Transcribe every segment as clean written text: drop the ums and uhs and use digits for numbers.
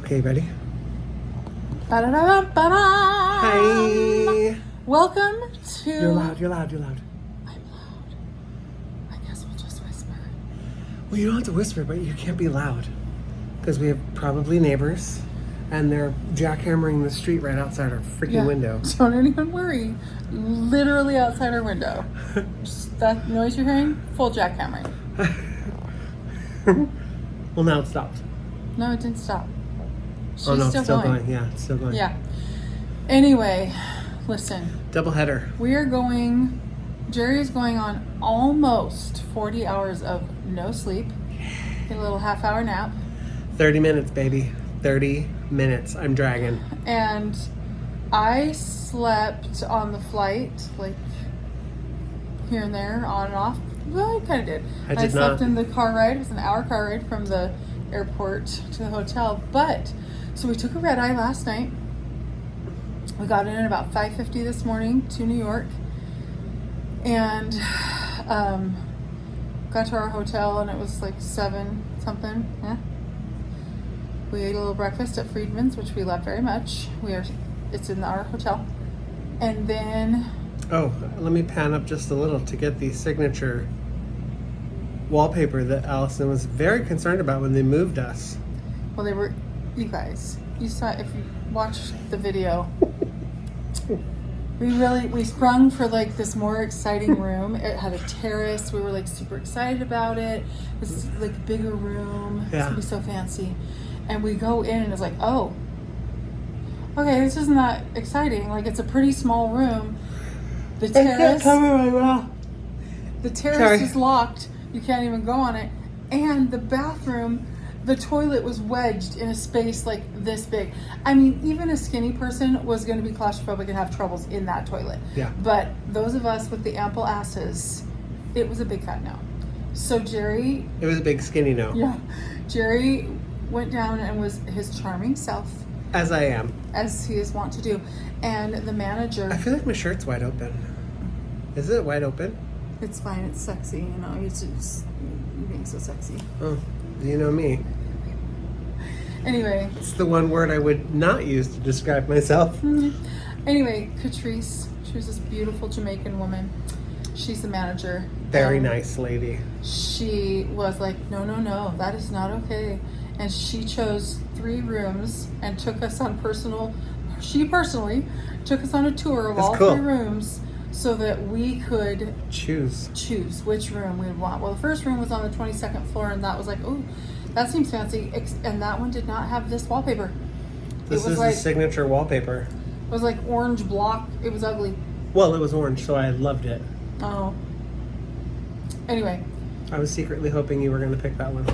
Okay, ready? Ba-da-da-da-ba-da. Hi. Welcome to... You're loud. I'm loud. I guess we'll just whisper. Well, you don't have to whisper, but you can't be loud. Because we have probably neighbors, and they're jackhammering the street right outside our freaking window. Don't even worry. Literally outside our window. Just that noise you're hearing? Full jackhammering. Well, now it stopped. No, it didn't stop. She's Oh, no, still it's still going. going. Yeah, it's still going. Yeah. Anyway, listen. Double header. We are going... Jere is going on almost 40 hours of no sleep. Get a little half-hour nap. 30 minutes, baby. 30 minutes. I'm dragging. And I slept on the flight, like here and there, on and off. Well, I kind of did. I slept not. in the car ride. It was an hour car ride from the airport to the hotel. But, so we took a red eye last night. We got in at about 5:50 this morning to New York. And got to our hotel and it was like 7 something. Yeah. We ate a little breakfast at Friedman's, which we love very much. It's in our hotel. And then... Oh, let me pan up just a little to get the signature wallpaper that Allison was very concerned about when they moved us. Well, they were... You guys, you saw... If you watched the video... We sprung for like this more exciting room. It had a terrace. We were like super excited about it. It was like a bigger room. It's gonna be so fancy. And we go in and it's like, oh, okay, this isn't that exciting. Like, it's a pretty small room. The terrace, the terrace is locked. You can't even go on it. And the bathroom, the toilet was wedged in a space like this big. I mean, even a skinny person was going to be claustrophobic and have troubles in that toilet. Yeah. But those of us with the ample asses, it was a big fat no. So Jere... It was a big skinny no. Yeah. Jere went down and was his charming self. As I am. As he is wont to do. And the manager... I feel like my shirt's wide open. Is it wide open? It's fine. It's sexy. You know, you're just being so sexy. Oh, you know me. Anyway. It's the one word I would not use to describe myself. Anyway, Catrice, she was this beautiful Jamaican woman. She's the manager. Very nice lady. She was like, no, that is not okay. And she chose 3 rooms and took us on she personally took us on a tour of all 3 rooms so that we could choose which room we'd want. Well, the first room was on the 22nd floor and that was like, oh, that seems fancy. And that one did not have this wallpaper. This is the signature wallpaper. It was like orange block. It was ugly. Well, it was orange, so I loved it. Oh. Anyway. I was secretly hoping you were going to pick that one.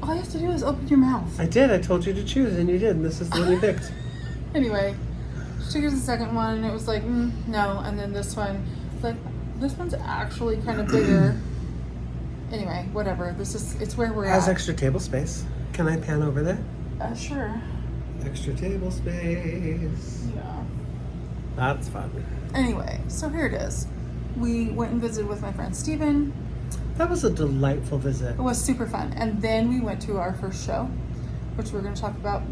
All you have to do is open your mouth. I did. I told you to choose, and you did. And this is the one you picked. Anyway, she took us the second one, and it was like, no. And then this one, like, this one's actually kind of bigger. Anyway, whatever. It's where we're at. Has extra table space. Can I pan over there? Sure. Extra table space. Yeah. That's fun. Anyway, so here it is. We went and visited with my friend Steven. That was a delightful visit. It was super fun. And then we went to our first show, which we're going to talk about.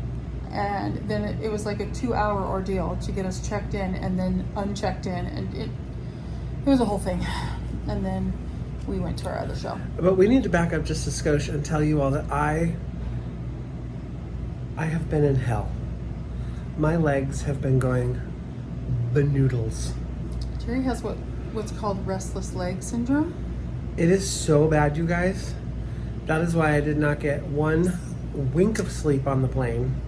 And then it was like a 2-hour ordeal to get us checked in and then unchecked in. And it was a whole thing. And then we went to our other show. But we need to back up just a skosh and tell you all that I have been in hell. My legs have been going banoodles. Jere has what's called restless leg syndrome. It is so bad, you guys. That is why I did not get one wink of sleep on the plane.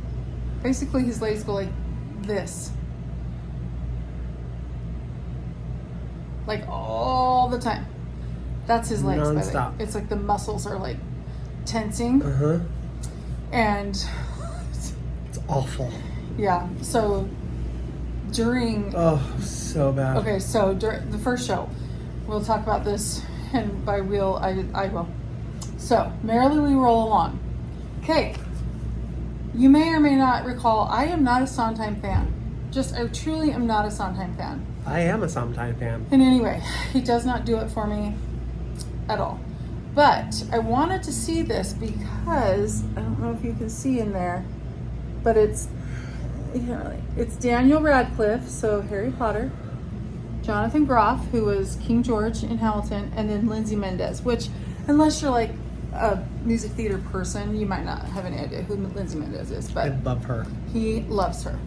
Basically, his legs go like this. Like all the time. That's his legs. Non-stop. It's like the muscles are like tensing. And it's awful. Yeah. So during... Oh, so bad. Okay, so during the first show, we'll talk about this, and by we'll, I will. So, Merrily we roll along. Okay. You may or may not recall, I am not a Sondheim fan. I truly am not a Sondheim fan. I am a Sondheim fan. And anyway, he does not do it for me at all. But I wanted to see this because, I don't know if you can see in there, but it's Daniel Radcliffe, so Harry Potter, Jonathan Groff, who was King George in Hamilton, and then Lindsay Mendez, which, unless you're like a music theater person, you might not have any idea who Lindsay Mendez is, but I love her. He loves her.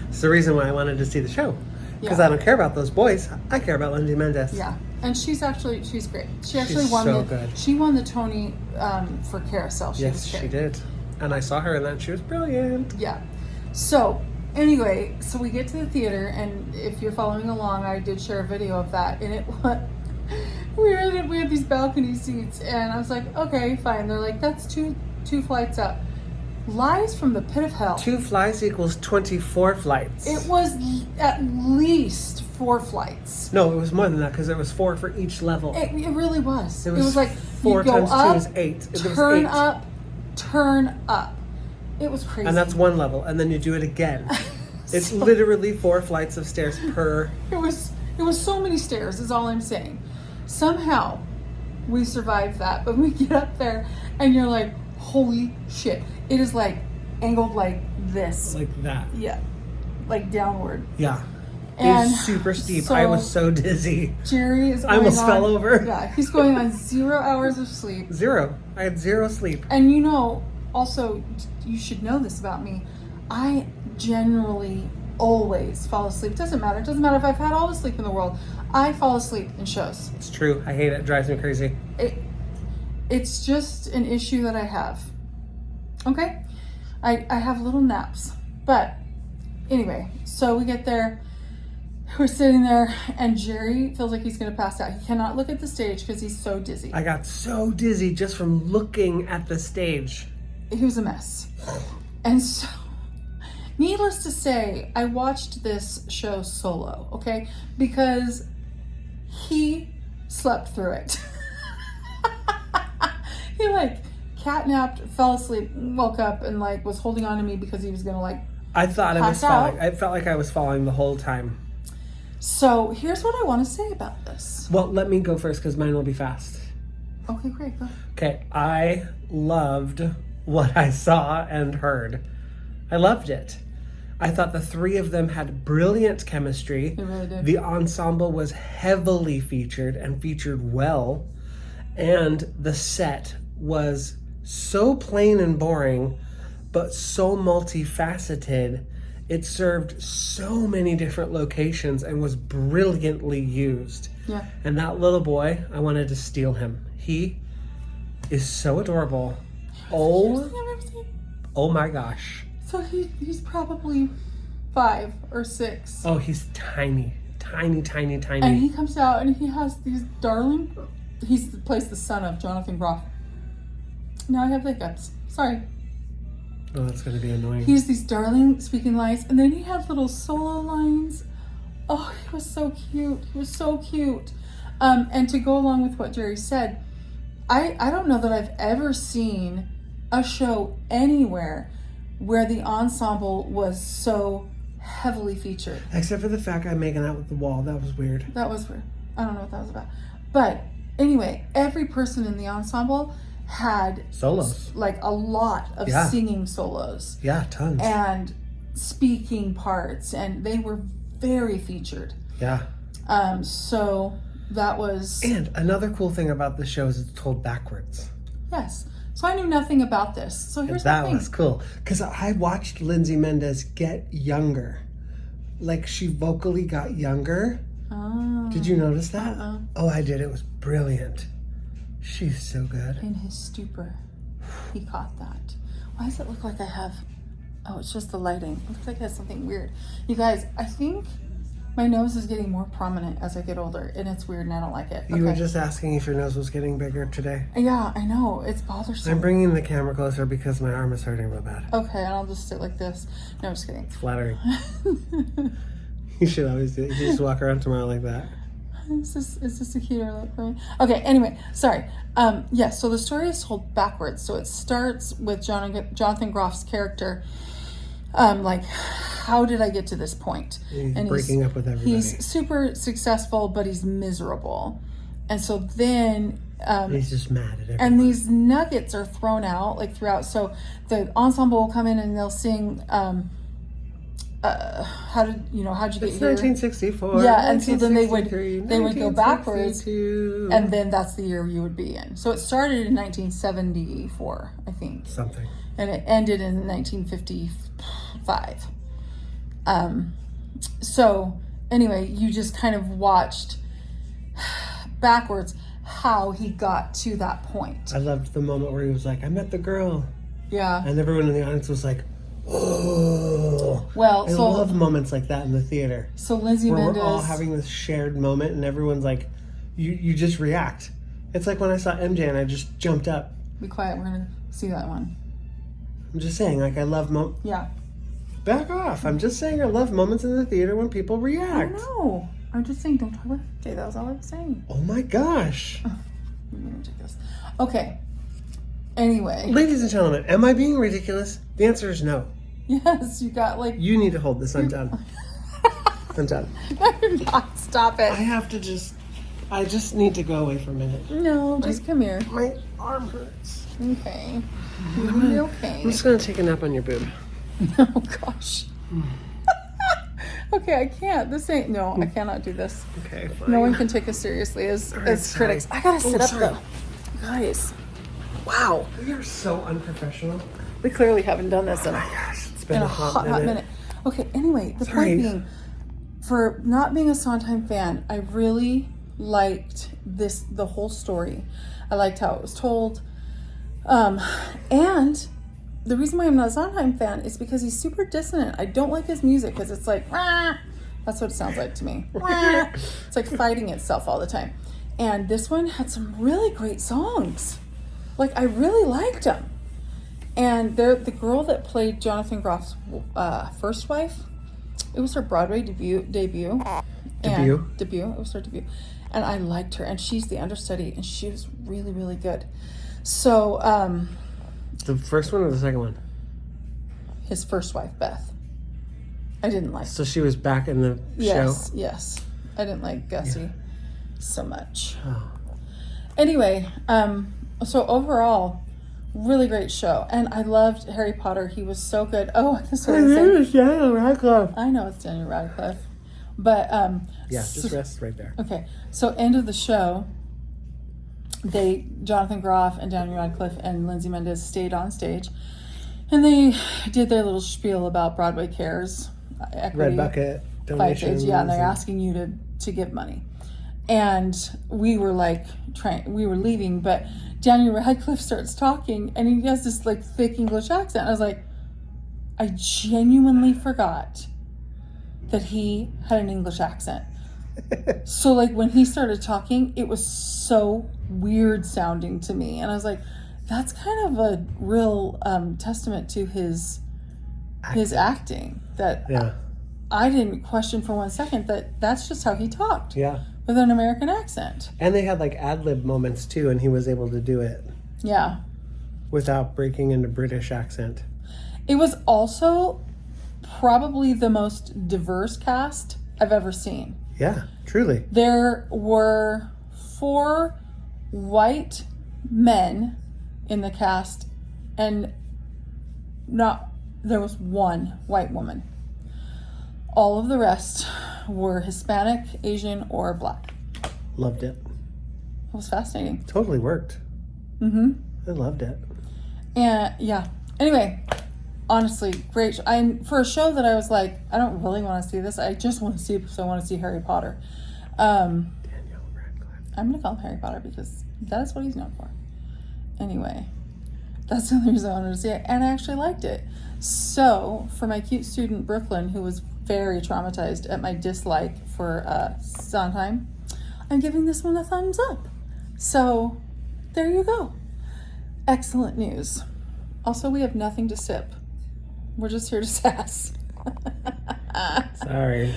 It's the reason why I wanted to see the show. Because I don't care about those boys. I care about Lindsay Mendez. Yeah. And she's great. She actually won the Tony for Carousel. She did. And I saw her in that. She was brilliant. Yeah. So anyway, so we get to the theater, and if you're following along, I did share a video of that, and it was we had these balcony seats, and I was like, okay, fine. They're like, that's two flights up. Lies from the pit of hell. 2 flights equals 24 flights. It was at least 4 flights. No, it was more than that because it was 4 for each level. It really was. It was like 4 times 2 is 8. Turn up, turn up. It was crazy. And that's one level, and then you do it again. It's literally 4 flights of stairs per. It was so many stairs. Is all I'm saying. Somehow, we survived that, but we get up there, and you're like, holy shit! It is like angled like this, like that. Yeah, like downward. Yeah. And it's super steep. so I was so dizzy. Jere is. I almost fell over. Yeah, he's going on 0 hours of sleep. 0. I had 0 sleep. And also, you should know this about me. I generally always fall asleep. Doesn't matter. It doesn't matter if I've had all the sleep in the world. I fall asleep in shows. It's true. I hate it. It drives me crazy. It's just an issue that I have. Okay? I have little naps. But anyway, so we get there. We're sitting there, and Jere feels like he's going to pass out. He cannot look at the stage because he's so dizzy. I got so dizzy just from looking at the stage. He was a mess. And so, needless to say, I watched this show solo, okay? Because he slept through it. He catnapped, fell asleep, woke up, and was holding on to me because he was going to I thought I was falling. I felt like I was falling the whole time. So here's what I want to say about this. Well, let me go first because mine will be fast. Okay, great. Go. Okay, I loved what I saw and heard. I loved it. I thought the 3 of them had brilliant chemistry. They really did. The ensemble was heavily featured and featured well. And the set was so plain and boring, but so multifaceted. It served so many different locations and was brilliantly used. Yeah. And that little boy, I wanted to steal him. He is so adorable. Oh my gosh. So he's probably 5 or 6. Oh, he's tiny. Tiny. And he comes out and he has these darling... He plays the son of Jonathan Groff. Now I have hiccups. Sorry. Oh, that's going to be annoying. He has these darling speaking lines, and then he had little solo lines. Oh, he was so cute. He was so cute. And to go along with what Jere said, I don't know that I've ever seen a show anywhere where the ensemble was so heavily featured. Except for the fact I'm making out with the wall. That was weird. That was weird. I don't know what that was about. But anyway, every person in the ensemble had solos, a lot of singing solos. Yeah, tons. And speaking parts, and they were very featured. Yeah. So that was... And another cool thing about the show is it's told backwards. Yes. So I knew nothing about this. So here's the thing. That was cool. Because I watched Lindsay Mendez get younger. She vocally got younger. Oh. Did you notice that? Uh-uh. Oh, I did. It was brilliant. She's so good. In his stupor, he caught that. Why does it look like I have... Oh, it's just the lighting. It looks like it has something weird. You guys, I think my nose is getting more prominent as I get older, and it's weird and I don't like it. You were just asking if your nose was getting bigger today. Yeah, I know. It's bothersome. I'm bringing the camera closer because my arm is hurting real bad. Okay, and I'll just sit like this. No, I'm just kidding. It's flattering. You should always do it. You should just walk around tomorrow like that. Is this a cuter look for me? Okay, anyway, sorry. So the story is told backwards. So it starts with Jonathan Groff's character. How did I get to this point? He's breaking up with everybody. He's super successful, but he's miserable. And so then He's just mad at everyone. And these nuggets are thrown out like throughout. So the ensemble will come in and they'll sing. How'd you get it's here? 1964. Yeah, and so then they would go backwards, 1962. and then that's the year you would be in. So it started in 1974, I think, Something. and it ended in 1955. So anyway, you just kind of watched backwards how he got to that point. I loved the moment where he was like, I met the girl. Yeah. And everyone in the audience was like, oh. Well, I love moments like that in the theater. So Lindsay where Mendez. we're all having this shared moment and everyone's like, you just react. It's like when I saw MJ and I just jumped up. Be quiet, we're going to see that one. I'm just saying, like, I love Yeah. Back off. I'm just saying I love moments in the theater when people react. I know. I'm just saying, don't talk about it. Okay, that was all I was saying. Oh my gosh. Okay. Anyway. Ladies and gentlemen, am I being ridiculous? The answer is no. Yes, you got like... You need to hold this. I'm done. I'm done. No, you're not. Stop it. I just need to go away for a minute. No, just come here. My arm hurts. Okay. You'll be okay. I'm just going to take a nap on your boob. Oh, gosh. Okay, I can't. I cannot do this. Okay, fine. No one can take us seriously as critics. I gotta sit up though. Guys. Wow. We are so unprofessional. We clearly haven't done this in It's been a hot minute. Okay, anyway, the point being, for not being a Sondheim fan, I really liked the whole story. I liked how it was told. And the reason why I'm not a Sondheim fan is because he's super dissonant. I don't like his music because it's like, rah! That's what it sounds like to me. Rah! It's like fighting itself all the time. And this one had some really great songs. Like, I really liked them. And the girl that played Jonathan Groff's first wife, it was her Broadway debut. Debut. It was her debut. And I liked her. And she's the understudy. And she was really, really good. So, the first one or the second one? His first wife, Beth. I didn't like her. So she was back in the show? Yes. I didn't like Gussie so much. Oh. Anyway, so overall, really great show. And I loved Harry Potter. He was so good. Oh, this Her name is Daniel Radcliffe. I know it's Daniel Radcliffe. But, just rest right there. Okay. So end of the show, Jonathan Groff and Daniel Radcliffe and Lindsay Mendez stayed on stage. And they did their little spiel about Broadway Cares, equity. Red Bucket, donations. And they're asking you to give money. And we were like, we were leaving, but Daniel Radcliffe starts talking, and he has this like thick English accent. I was like, I genuinely forgot that he had an English accent. So like when he started talking, it was so weird sounding to me, and I was like, that's kind of a real testament to his acting. That I didn't question for 1 second that that's just how he talked. Yeah. With an American accent. And they had like ad-lib moments too, and he was able to do it. Yeah. Without breaking into British accent. It was also probably the most diverse cast I've ever seen. Yeah, truly. There were 4 white men in the cast, and there was 1 white woman. All of the rest were Hispanic, Asian, or Black. Loved it. It was fascinating. Totally worked. Mm-hmm. I loved it. And yeah. Anyway, honestly, great. For a show that I was like, I don't really want to see this. I just want to see it because I want to see Harry Potter. Daniel Radcliffe. I'm going to call him Harry Potter because that's what he's known for. Anyway, that's the only reason I wanted to see it. And I actually liked it. So, for my cute student, Brooklyn, who was very traumatized at my dislike for Sondheim, I'm giving this one a thumbs up. So, there you go. Excellent news. Also, we have nothing to sip. We're just here to sass. Sorry.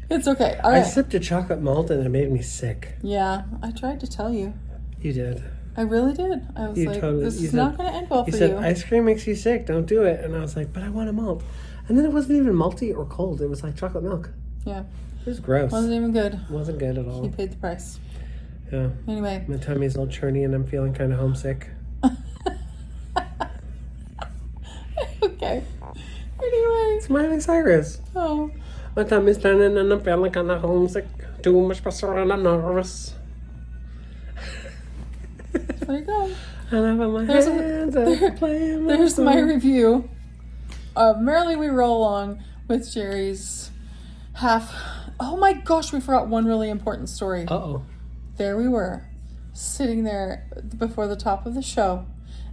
It's okay. All right. I sipped a chocolate malt and it made me sick. Yeah, I tried to tell you. You did. I really did. I was this is not going to end well for you. You said, ice cream makes you sick, don't do it. And I was like, but I want a malt. And then it wasn't even malty or cold. It was like chocolate milk. Yeah. It was gross. Wasn't even good. Wasn't good at all. You paid the price. Yeah. Anyway. My tummy's all churny and I'm feeling kind of homesick. Okay. Anyway. It's Miley Cyrus. Oh. My tummy's turning and I'm feeling kind of homesick. Too much pressure and I'm nervous. There you go. And I have my hands playing. There's my review of Merrily We Roll Along with Jere's half. Oh my gosh, we forgot one really important story. Uh-oh. There we were, sitting there before the top of the show,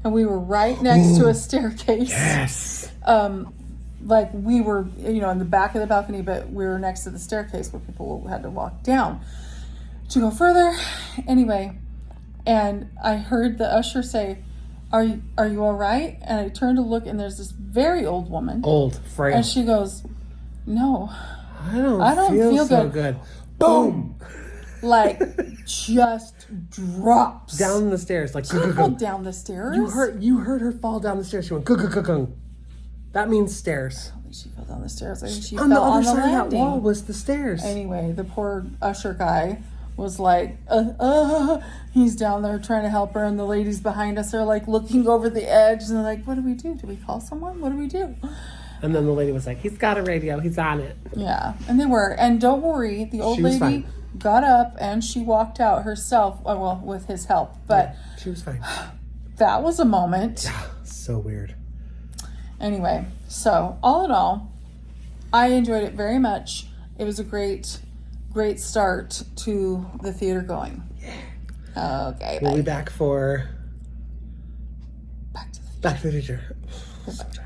and we were right next to a staircase. Yes. Like we were, in the back of the balcony, but we were next to the staircase where people had to walk down to go further. Anyway, and I heard the usher say, are you all right? And I turned to look, and there's this very old woman. Old, frail. And she goes, no. I don't feel so good. Boom! Like, just drops. Down the stairs. Like, She fell down the stairs. You heard her fall down the stairs. She went, gung. That means stairs. I don't think she fell down the stairs. I think she on fell the other on the side landing. of that wall was the stairs. Anyway, the poor usher guy was like, he's down there trying to help her, and the ladies behind us are like looking over the edge, and they're like, what do we do? Do we call someone? What do we do? And then the lady was like, he's got a radio. He's on it. Yeah, and they were. And don't worry, the old lady fine. got up and she walked out herself, well, with his help. But yeah, she was fine. That was a moment. So weird. Anyway, so all in all, I enjoyed it very much. It was a great start to the theater going. Yeah. Okay, We'll be back for Back to the Future. Back to the Future. Goodbye.